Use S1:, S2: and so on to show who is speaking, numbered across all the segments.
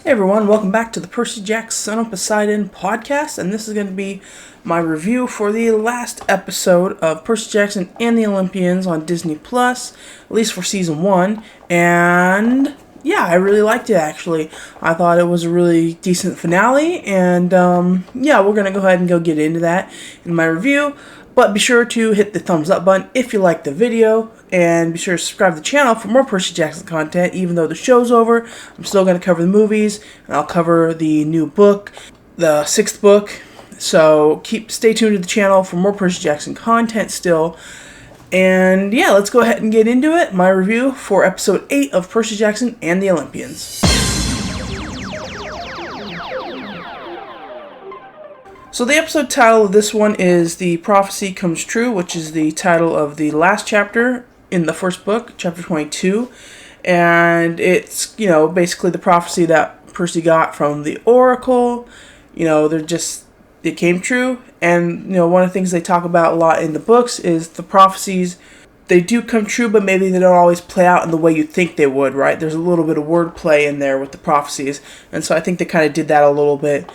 S1: Hey everyone, welcome back to the Percy Jackson and Poseidon podcast, and this is going to be my review for the last episode of Percy Jackson and the Olympians on Disney Plus, at least for season 1, and yeah, I really liked it actually. I thought it was a really decent finale, and yeah, we're going to go ahead and go get into that in my review. But be sure to hit the thumbs up button if you liked the video, and be sure to subscribe to the channel for more Percy Jackson content. Even though the show's over, I'm still going to cover the movies, and I'll cover the new book, the 6th book. So stay tuned to the channel for more Percy Jackson content still. And yeah, let's go ahead and get into it. My review for episode 8 of Percy Jackson and the Olympians. So the episode title of this one is The Prophecy Comes True, which is the title of the last chapter in the first book, chapter 22. And it's, basically the prophecy that Percy got from the Oracle. It came true. And, one of the things they talk about a lot in the books is the prophecies, they do come true, but maybe they don't always play out in the way you think they would, right? There's a little bit of wordplay in there with the prophecies. And so I think they kind of did that a little bit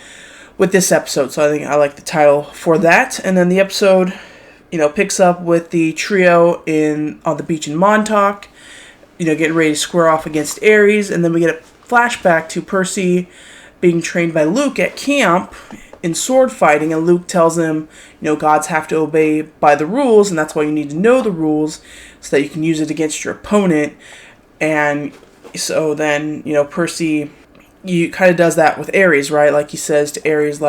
S1: with this episode, so I think I like the title for that. And then the episode, picks up with the trio on the beach in Montauk, getting ready to square off against Ares, and then we get a flashback to Percy being trained by Luke at camp in sword fighting, and Luke tells him, gods have to obey by the rules, and that's why you need to know the rules so that you can use it against your opponent. And so then, Percy kind of does that with Ares, right? Like he says to Ares,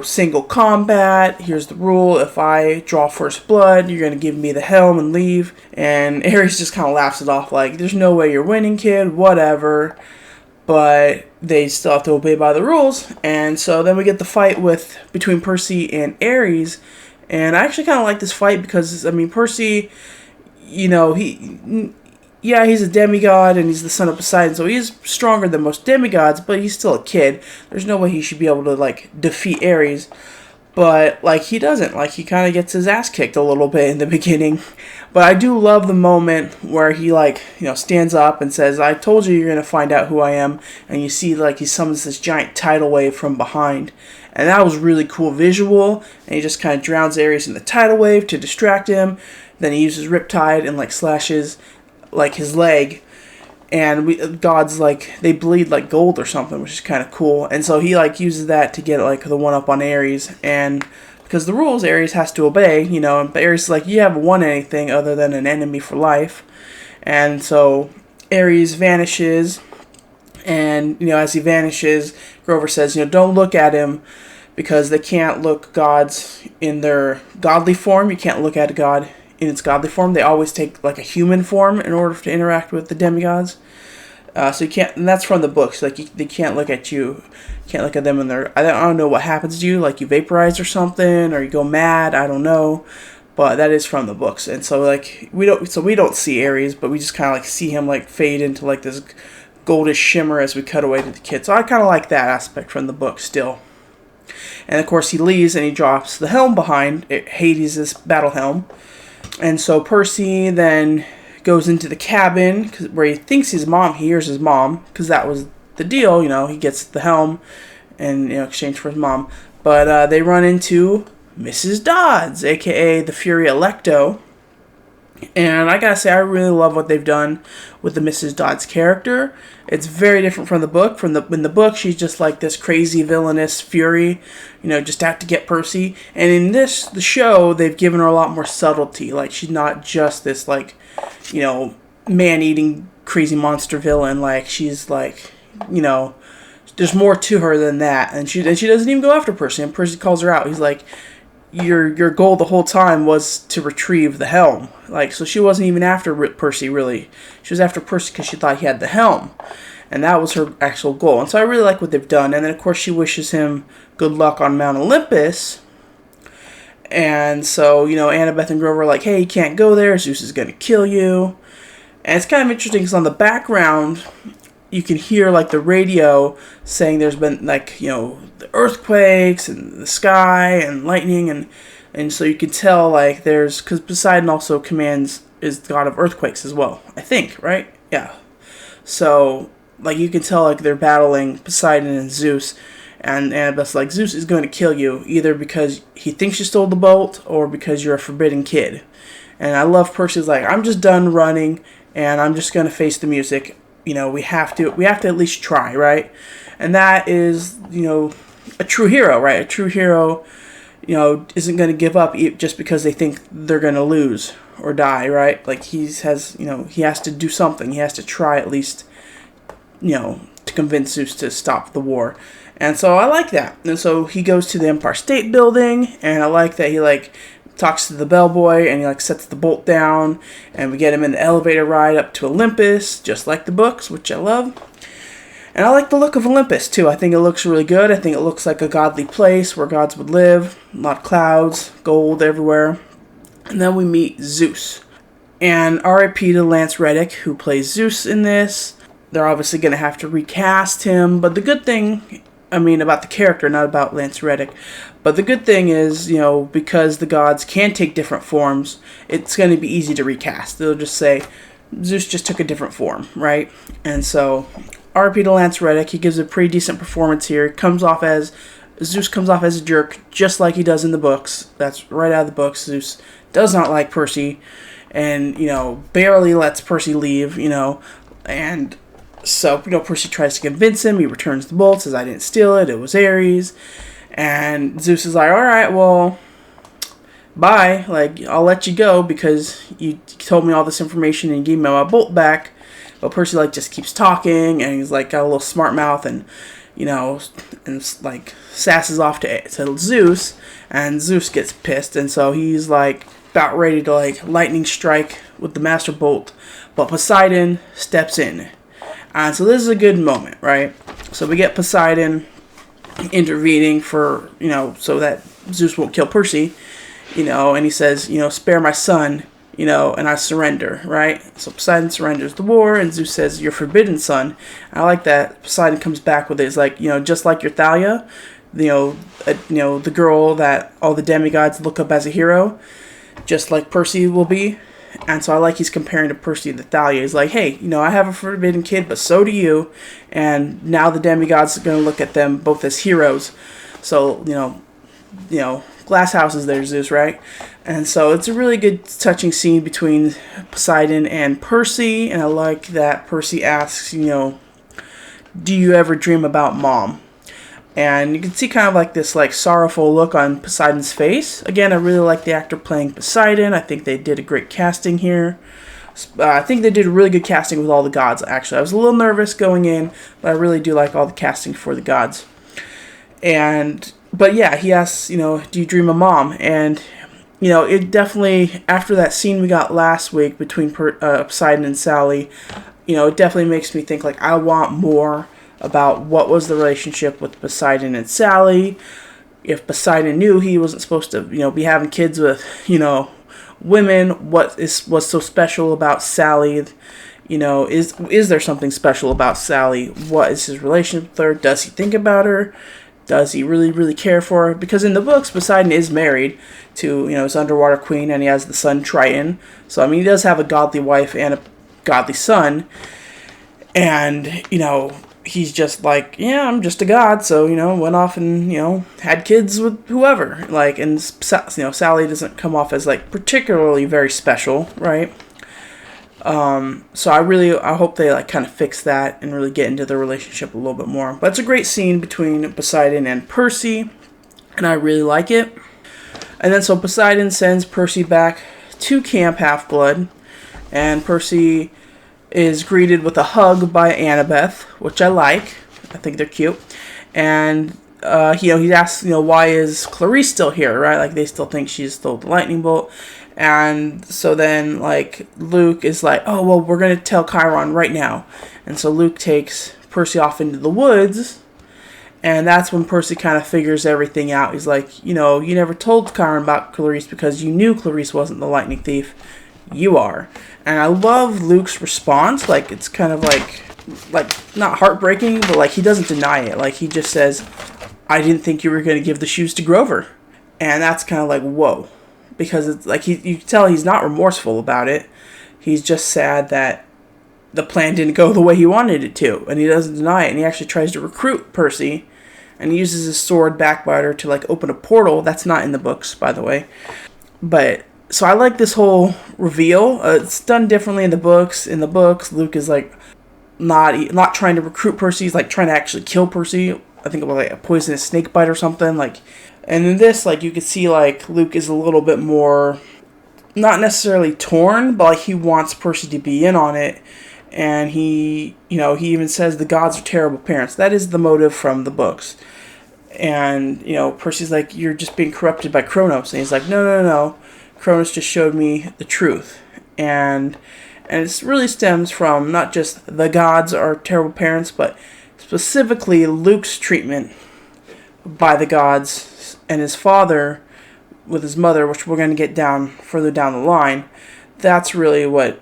S1: single combat, here's the rule, if I draw first blood, you're going to give me the helm and leave. And Ares just kind of laughs it off like, there's no way you're winning, kid, whatever. But they still have to obey by the rules. And so then we get the fight between Percy and Ares. And I actually kind of like this fight because, Percy, he's a demigod and he's the son of Poseidon, so he's stronger than most demigods, but he's still a kid. There's no way he should be able to, defeat Ares. But, he doesn't. He kind of gets his ass kicked a little bit in the beginning. But I do love the moment where he, stands up and says, I told you you're going to find out who I am. And you see, he summons this giant tidal wave from behind. And that was really cool visual. And he just kind of drowns Ares in the tidal wave to distract him. Then he uses Riptide and, slashes his leg, and gods they bleed like gold or something, which is kind of cool. And so he uses that to get the one up on Ares, and because the rules Ares has to obey, but Ares is you haven't won anything other than an enemy for life. And so Ares vanishes, and as he vanishes, Grover says, don't look at him, because they can't look gods in their godly form. You can't look at a god in its godly form. They always take a human form in order to interact with the demigods. So you can't, and that's from the books. They can't look at you, can't look at them in their. I don't know what happens to you. You vaporize or something, or you go mad. I don't know, but that is from the books. And so we don't see Ares, but we just kind of see him fade into this goldish shimmer as we cut away to the kid. So I kind of like that aspect from the book still. And of course he leaves and he drops the helm behind Hades' battle helm. And so Percy then goes into the cabin where he thinks his mom. He hears his mom, because that was the deal. He gets the helm in exchange for his mom. But they run into Mrs. Dodds, a.k.a. the Fury Electo. And I gotta say, I really love what they've done with the Mrs. Dodds character. It's very different from the book. In the book, she's just this crazy villainous Fury, just out to get Percy. And in the show, they've given her a lot more subtlety. She's not just this man-eating crazy monster villain. She's there's more to her than that. And she doesn't even go after Percy. And Percy calls her out. He's like, your goal the whole time was to retrieve the helm. So she wasn't even after Percy, really. She was after Percy because she thought he had the helm. And that was her actual goal. And so I really like what they've done. And then, of course, she wishes him good luck on Mount Olympus. And so, Annabeth and Grover are hey, you can't go there. Zeus is going to kill you. And it's kind of interesting because on the background, you can hear the radio saying there's been the earthquakes and the sky and lightning, and so you can tell there's, because Poseidon also is the god of earthquakes as well, I think, right? Yeah. So like you can tell like they're battling Poseidon and Zeus, and Annabeth's like, Zeus is going to kill you either because he thinks you stole the bolt or because you're a forbidden kid. And I love Percy's like, I'm just done running and I'm just going to face the music. We have to at least try, right? And that is, a true hero, right? A true hero, isn't going to give up just because they think they're going to lose or die, right? Like he has to do something. He has to try at least, to convince Zeus to stop the war. And so I like that. And so he goes to the Empire State Building, and I like that he talks to the bellboy and he sets the bolt down, and we get him in the elevator ride up to Olympus, just like the books, which I love. And I like the look of Olympus too. I think it looks really good. I think it looks like a godly place where gods would live. A lot of clouds, gold everywhere. And then we meet Zeus. And R.I.P. to Lance Reddick, who plays Zeus in this. They're obviously going to have to recast him, but the good thing, about the character, not about Lance Reddick. But the good thing is, because the gods can take different forms, it's going to be easy to recast. They'll just say, Zeus just took a different form, right? And so, R.P. to Lance Reddick, he gives a pretty decent performance here. Zeus comes off as a jerk, just like he does in the books. That's right out of the books. Zeus does not like Percy, and, barely lets Percy leave, and so, Percy tries to convince him. He returns the bolt, says, I didn't steal it, it was Ares. And Zeus is like, alright, well, bye. I'll let you go because you told me all this information and you gave me my bolt back. But Percy, just keeps talking, and he's, got a little smart mouth and, sasses off to Zeus. And Zeus gets pissed, and so he's, about ready to, lightning strike with the Master Bolt. But Poseidon steps in. And so this is a good moment, right? So we get Poseidon intervening for, so that Zeus won't kill Percy, and he says, spare my son, and I surrender, right? So Poseidon surrenders the war, and Zeus says, you're forbidden, son. I like that Poseidon comes back with it. It's like, just like your Thalia, the girl that all the demigods look up as a hero, just like Percy will be. And so I like he's comparing to Percy and Thalia. He's like, hey, I have a forbidden kid, but so do you. And now the demigods are going to look at them both as heroes. So, glass houses there, Zeus, right? And so it's a really good touching scene between Poseidon and Percy. And I like that Percy asks, do you ever dream about mom? And you can see kind of this sorrowful look on Poseidon's face. Again, I really like the actor playing Poseidon. I think they did a great casting here. I think they did a really good casting with all the gods, actually. I was a little nervous going in, but I really do like all the casting for the gods. But yeah, he asks, do you dream of mom? And, it definitely, after that scene we got last week between Poseidon and Sally, it definitely makes me think, I want more about what was the relationship with Poseidon and Sally. If Poseidon knew he wasn't supposed to, be having kids with, women, what's so special about Sally? Is there something special about Sally? What is his relationship with her? Does he think about her? Does he really, really care for her? Because in the books, Poseidon is married to, his underwater queen, and he has the son Triton. So, he does have a godly wife and a godly son. And, he's just I'm just a god, so, went off and, had kids with whoever. And, Sally doesn't come off as, particularly very special, right? So I hope they, kind of fix that and really get into the relationship a little bit more. But it's a great scene between Poseidon and Percy, and I really like it. And then, so Poseidon sends Percy back to Camp Half-Blood, and Percy is greeted with a hug by Annabeth, which I like. I think they're cute. And, he asks, why is Clarice still here, right? They still think she stole the lightning bolt. And so then, Luke is oh, well, we're going to tell Chiron right now. And so Luke takes Percy off into the woods. And that's when Percy kind of figures everything out. He's like, you never told Chiron about Clarice because you knew Clarice wasn't the lightning thief. You are. And I love Luke's response. It's kind of not heartbreaking, but he doesn't deny it. He just says, I didn't think you were going to give the shoes to Grover. And that's kind of whoa. Because it's you can tell he's not remorseful about it. He's just sad that, the plan didn't go the way he wanted it to, and he doesn't deny it, and he actually tries to recruit Percy, and he uses his sword backbiter to like open a portal. That's not in the books, by the way. But so I like this whole reveal. It's done differently in the books. In the books, Luke is like not trying to recruit Percy. He's like trying to actually kill Percy. I think about like a poisonous snake bite or something. Like, and in this, like you could see like Luke is a little bit more, not necessarily torn, but like he wants Percy to be in on it. And he even says the gods are terrible parents. That is the motive from the books. And, Percy's like, you're just being corrupted by Kronos. And he's like, no. Kronos just showed me the truth. And it really stems from not just the gods are terrible parents, but specifically Luke's treatment by the gods and his father with his mother, which we're going to get further down the line. That's really what,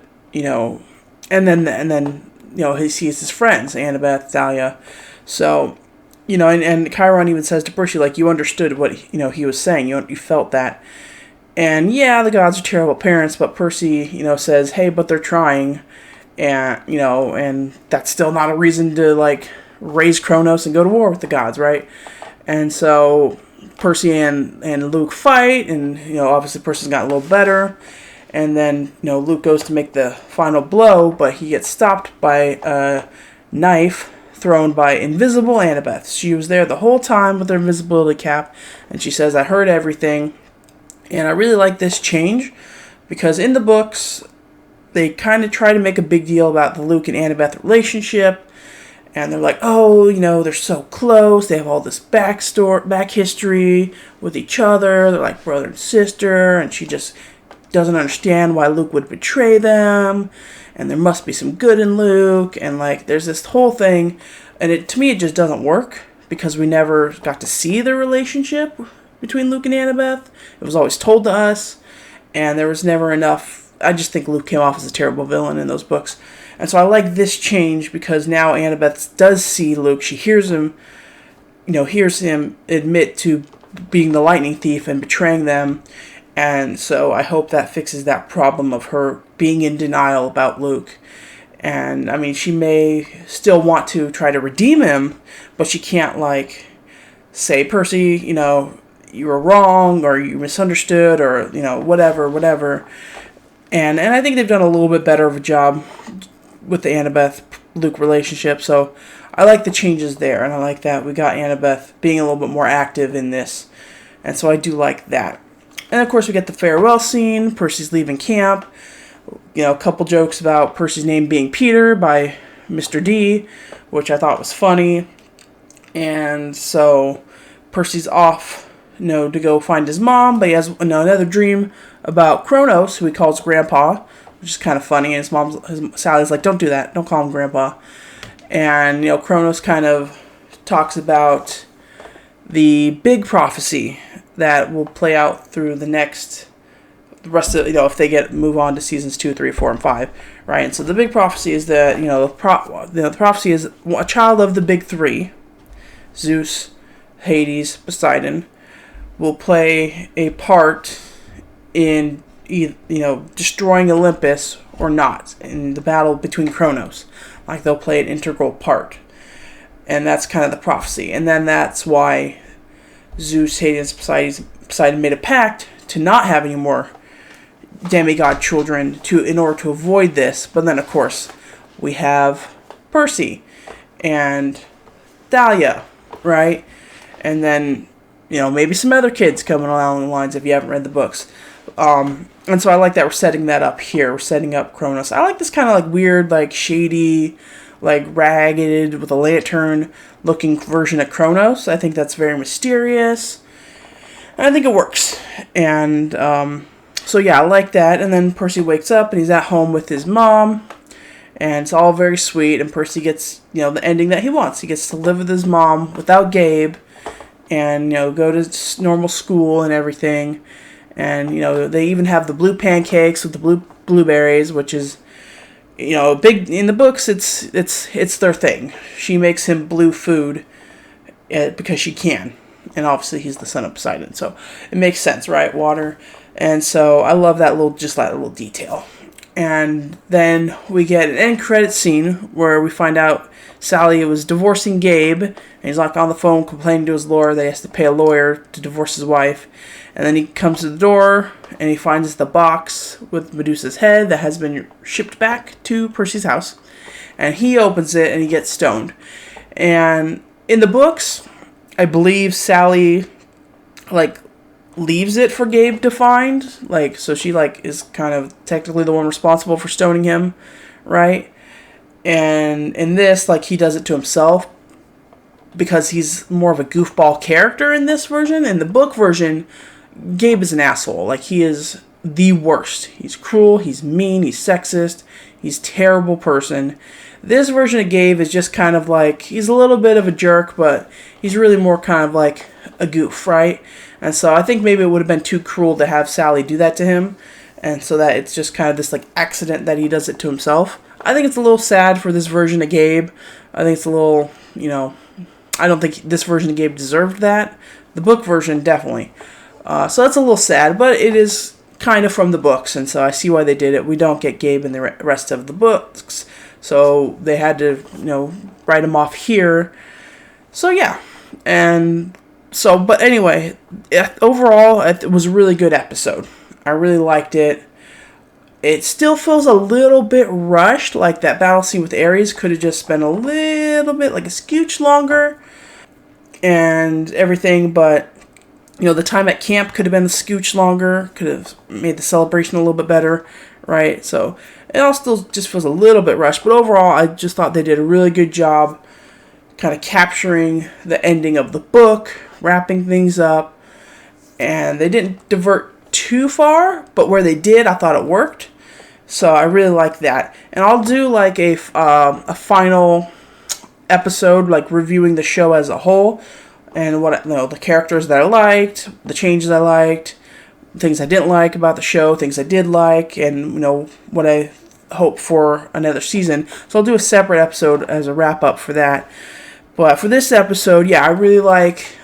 S1: and then he sees his friends, Annabeth, Thalia. So, and Chiron even says to Percy, like, you understood what, he was saying. You felt that. And yeah, the gods are terrible parents, but Percy, says, hey, but they're trying. And, and that's still not a reason to, like, raise Kronos and go to war with the gods, right? And so Percy and Luke fight, and, obviously Percy's got a little better. And then, Luke goes to make the final blow, but he gets stopped by a knife thrown by invisible Annabeth. She was there the whole time with her invisibility cap, and she says, I heard everything. And I really like this change, because in the books, they kind of try to make a big deal about the Luke and Annabeth relationship. And they're like, oh, they're so close. They have all this back history with each other. They're like brother and sister, and she just doesn't understand why Luke would betray them, and there must be some good in Luke, and like there's this whole thing, and to me it just doesn't work, because we never got to see the relationship between Luke and Annabeth. It was always told to us, and there was never enough. I just think Luke came off as a terrible villain in those books, and so I like this change, because now Annabeth does see Luke. She hears him admit to being the lightning thief and betraying them. And so I hope that fixes that problem of her being in denial about Luke. And, I mean, she may still want to try to redeem him, but she can't, like, say, Percy, you were wrong, or you misunderstood, or, whatever. And I think they've done a little bit better of a job with the Annabeth-Luke relationship. So I like the changes there, and I like that we got Annabeth being a little bit more active in this. And so I do like that. And, of course, we get the farewell scene. Percy's leaving camp. A couple jokes about Percy's name being Peter by Mr. D, which I thought was funny. And so Percy's off, to go find his mom. But he has another dream about Kronos, who he calls Grandpa, which is kind of funny. And Sally's like, don't do that. Don't call him Grandpa. And, Kronos kind of talks about the big prophecy that will play out through the rest of, if they move on to seasons 2, 3, 4, and 5, right? And so the big prophecy is that, the prophecy is a child of the big three, Zeus, Hades, Poseidon, will play a part in, destroying Olympus or not in the battle between Kronos. Like, they'll play an integral part. And that's kind of the prophecy. And then that's why Zeus, Hades, Poseidon made a pact to not have any more demigod children in order to avoid this. But then, of course, we have Percy and Thalia, right? And then, maybe some other kids coming along the lines if you haven't read the books. And so I like that we're setting that up here. We're setting up Kronos. I like this kind of like weird, like shady, like ragged with a lantern looking version of Kronos. I think that's very mysterious. And I think it works. And so yeah, I like that. And then Percy wakes up and he's at home with his mom. And it's all very sweet. And Percy gets, the ending that he wants. He gets to live with his mom without Gabe. And, go to normal school and everything. And, they even have the blue pancakes with the blueberries, which is, big in the books. It's their thing. She makes him blue food because she can, and obviously he's the son of Poseidon, so it makes sense, right? Water, and so I love that little detail. And then we get an end credit scene where we find out Sally was divorcing Gabe, and he's like on the phone complaining to his lawyer that he has to pay a lawyer to divorce his wife. And then he comes to the door and he finds the box with Medusa's head that has been shipped back to Percy's house. And he opens it and he gets stoned. And in the books, I believe Sally leaves it for Gabe to find. So she is kind of technically the one responsible for stoning him, right? And in this, he does it to himself because he's more of a goofball character in this version. In the book version, Gabe is an asshole. He is the worst. He's cruel, he's mean, he's sexist, he's a terrible person. This version of Gabe is just kind of he's a little bit of a jerk, but he's really more kind of a goof, right? And so I think maybe it would have been too cruel to have Sally do that to him, and so that it's just kind of this accident that he does it to himself. I think it's a little sad for this version of Gabe. I think it's a little, I don't think this version of Gabe deserved that. The book version, definitely. So that's a little sad, but it is kind of from the books, and so I see why they did it. We don't get Gabe in the rest of the books, so they had to, write him off here. So yeah, but anyway, overall, it was a really good episode. I really liked it. It still feels a little bit rushed, that battle scene with Ares could have just been a little bit, a scooch longer, and everything, but the time at camp could have been a scooch longer, could have made the celebration a little bit better, right? So it all still just feels a little bit rushed, but overall, I just thought they did a really good job kind of capturing the ending of the book, wrapping things up, and they didn't divert too far, but where they did, I thought it worked. So I really like that. And I'll do a final episode, reviewing the show as a whole, and what the characters that I liked, the changes I liked, things I didn't like about the show, things I did like, and what I hope for another season. So I'll do a separate episode as a wrap up for that. But for this episode, yeah, I really like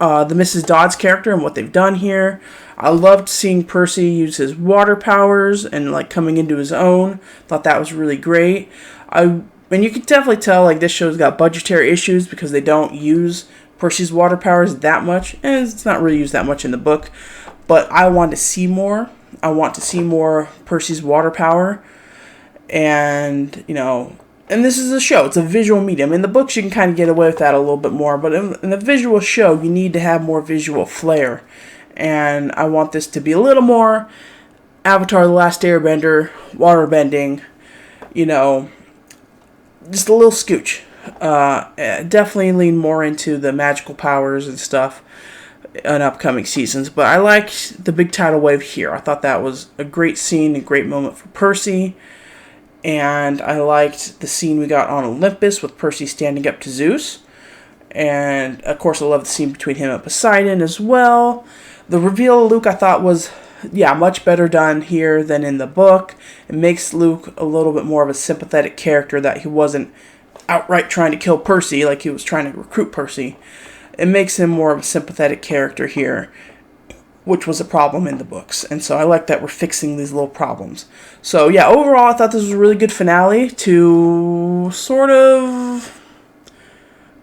S1: the Mrs. Dodds character and what they've done here. I loved seeing Percy use his water powers and coming into his own. Thought that was really great. And you can definitely tell this show's got budgetary issues because they don't use Percy's water powers that much, and it's not really used that much in the book. But I want to see more. I want to see more Percy's water power, and and this is a show. It's a visual medium. In the books, you can kind of get away with that a little bit more, but in the visual show, you need to have more visual flair. And I want this to be a little more Avatar: The Last Airbender, waterbending, just a little scooch. Definitely lean more into the magical powers and stuff in upcoming seasons. But I liked the big tidal wave here. I thought that was a great scene, a great moment for Percy. And I liked the scene we got on Olympus with Percy standing up to Zeus. And, of course, I love the scene between him and Poseidon as well. The reveal of Luke I thought was, much better done here than in the book. It makes Luke a little bit more of a sympathetic character, that he wasn't outright trying to kill Percy like he was trying to recruit Percy. It makes him more of a sympathetic character here, which was a problem in the books. And so I like that we're fixing these little problems. So yeah, overall I thought this was a really good finale to sort of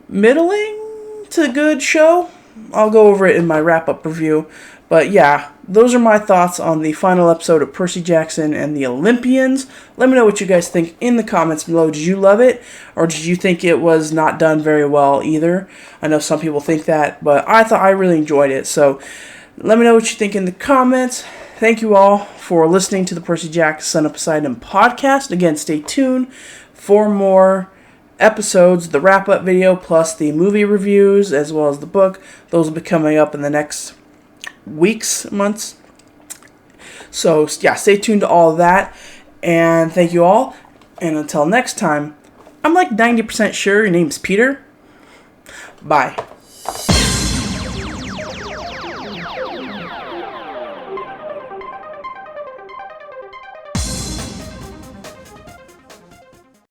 S1: middling to good show. I'll go over it in my wrap-up review. But yeah, those are my thoughts on the final episode of Percy Jackson and the Olympians. Let me know what you guys think in the comments below. Did you love it? Or did you think it was not done very well either? I know some people think that, but I thought I really enjoyed it. So let me know what you think in the comments. Thank you all for listening to the Percy Jackson, Son of Poseidon podcast. Again, stay tuned for more episodes, the wrap-up video, plus the movie reviews, as well as the book. Those will be coming up in the next weeks, months. So, yeah, stay tuned to all of that. And thank you all. And until next time, I'm 90% sure your name's Peter. Bye.